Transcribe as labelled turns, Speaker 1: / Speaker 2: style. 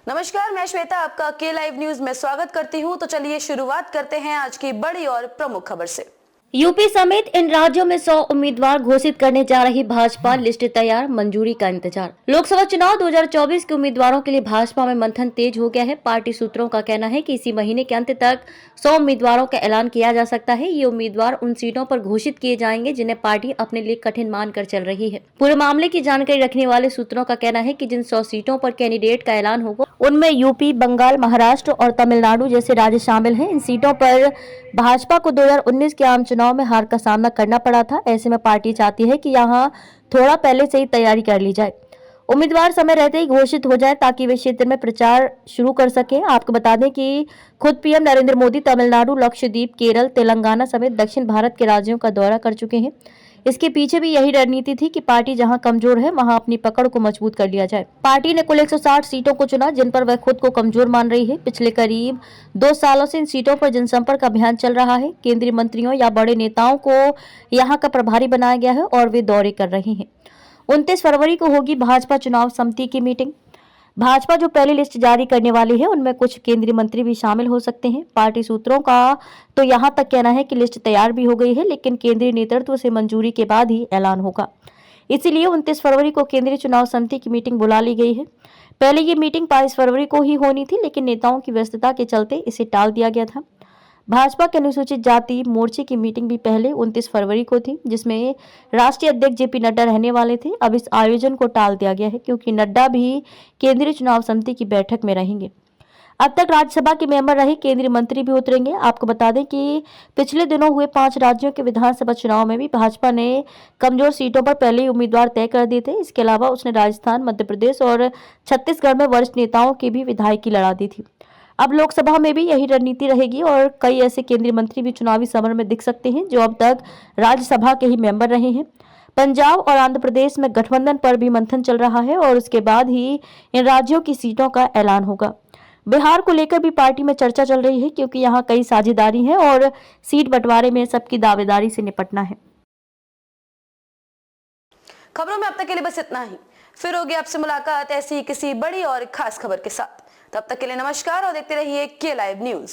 Speaker 1: नमस्कार, मैं श्वेता आपका के लाइव न्यूज में स्वागत करती हूं। तो चलिए शुरुआत करते हैं आज की बड़ी और प्रमुख खबर से।
Speaker 2: यूपी समेत इन राज्यों में 100 उम्मीदवार घोषित करने जा रही भाजपा, लिस्ट तैयार, मंजूरी का इंतजार। लोकसभा चुनाव 2024 के उम्मीदवारों के लिए भाजपा में मंथन तेज हो गया है। पार्टी सूत्रों का कहना है कि इसी महीने के अंत तक 100 उम्मीदवारों का ऐलान किया जा सकता है। ये उम्मीदवार उन सीटों पर घोषित किए जाएंगे जिन्हें पार्टी अपने लिए कठिन मानकर चल रही है। पूरे मामले की जानकारी रखने वाले सूत्रों का कहना है कि जिन 100 सीटों पर कैंडिडेट का ऐलान होगा उनमें यूपी, बंगाल, महाराष्ट्र और तमिलनाडु जैसे राज्य शामिल हैं। इन सीटों पर भाजपा को 2019 के आम चुनाव में हार का सामना करना पड़ा था। ऐसे में पार्टी चाहती है कि यहां थोड़ा पहले से ही तैयारी कर ली जाए, उम्मीदवार समय रहते ही घोषित हो जाए ताकि वे क्षेत्र में प्रचार शुरू कर सके। आपको बता दें कि खुद पीएम नरेंद्र मोदी तमिलनाडु, लक्षद्वीप, केरल, तेलंगाना समेत दक्षिण भारत के राज्यों का दौरा कर चुके हैं। इसके पीछे भी यही रणनीति थी कि पार्टी जहां कमजोर है वहां अपनी पकड़ को मजबूत कर लिया जाए। पार्टी ने कुल 160 सीटों को चुना जिन पर वह खुद को कमजोर मान रही है। पिछले करीब 2 सालों से इन सीटों पर जनसंपर्क अभियान चल रहा है। केंद्रीय मंत्रियों या बड़े नेताओं को यहां का प्रभारी बनाया गया है और वे दौरे कर रहे हैं। 29 फरवरी को होगी भाजपा चुनाव समिति की मीटिंग। भाजपा जो पहली लिस्ट जारी करने वाली है उनमें कुछ केंद्रीय मंत्री भी शामिल हो सकते हैं। पार्टी सूत्रों का तो यहां तक कहना है कि लिस्ट तैयार भी हो गई है, लेकिन केंद्रीय नेतृत्व से मंजूरी के बाद ही ऐलान होगा। इसीलिए 29 फरवरी को केंद्रीय चुनाव समिति की मीटिंग बुला ली गई है। पहले ये मीटिंग 22 फरवरी को ही होनी थी, लेकिन नेताओं की व्यस्तता के चलते इसे टाल दिया गया था। भाजपा के अनुसूचित जाति मोर्चे की मीटिंग भी पहले 29 फरवरी को थी, जिसमें राष्ट्रीय अध्यक्ष जेपी नड्डा रहने वाले थे। अब इस आयोजन को टाल दिया गया है क्योंकि नड्डा भी केंद्रीय चुनाव समिति की बैठक में रहेंगे। अब तक राज्यसभा के मेंबर रहे केंद्रीय मंत्री भी उतरेंगे। आपको बता दें कि पिछले दिनों हुए 5 राज्यों के विधानसभा चुनाव में भी भाजपा ने कमजोर सीटों पर पहले ही उम्मीदवार तय कर दिए थे। इसके अलावा उसने राजस्थान, मध्य प्रदेश और छत्तीसगढ़ में वरिष्ठ नेताओं की भी विधायकी लड़ा दी थी। अब लोकसभा में भी यही रणनीति रहेगी और कई ऐसे केंद्रीय मंत्री भी चुनावी समर में दिख सकते हैं जो अब तक राज्यसभा के ही मेंबर रहे हैं। पंजाब और आंध्र प्रदेश में गठबंधन पर भी मंथन चल रहा है और उसके बाद ही इन राज्यों की सीटों का ऐलान होगा। बिहार को लेकर भी पार्टी में चर्चा चल रही है क्योंकि यहाँ कई साझेदारी है और सीट बंटवारे में सबकी दावेदारी से निपटना है।
Speaker 1: खबरों में अब तक के लिए बस इतना ही। फिर होगी आपसे मुलाकात ऐसी किसी बड़ी और खास खबर के साथ। तब तक के लिए नमस्कार और देखते रहिए के लाइव न्यूज।